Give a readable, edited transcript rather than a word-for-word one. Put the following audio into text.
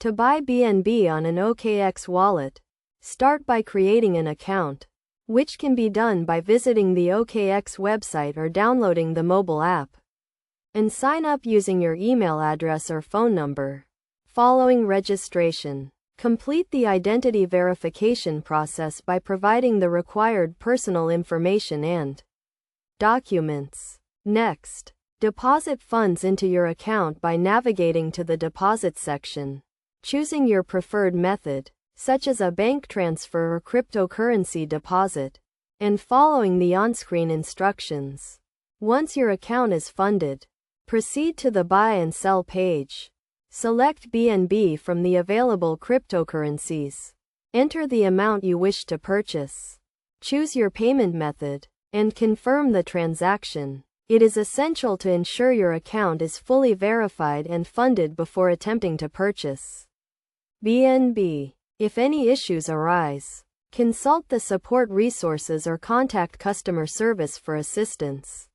To buy BNB on an OKX wallet, start by creating an account, which can be done by visiting the OKX website or downloading the mobile app, and sign up using your email address or phone number. Following registration, complete the identity verification process by providing the required personal information and documents. Next, deposit funds into your account by navigating to the deposit section, choosing your preferred method, such as a bank transfer or cryptocurrency deposit, and following the on-screen instructions. Once your account is funded, proceed to the buy and sell page. Select BNB from the available cryptocurrencies. Enter the amount you wish to purchase. Choose your payment method, and confirm the transaction. It is essential to ensure your account is fully verified and funded before attempting to purchase BNB. If any issues arise, consult the support resources or contact customer service for assistance.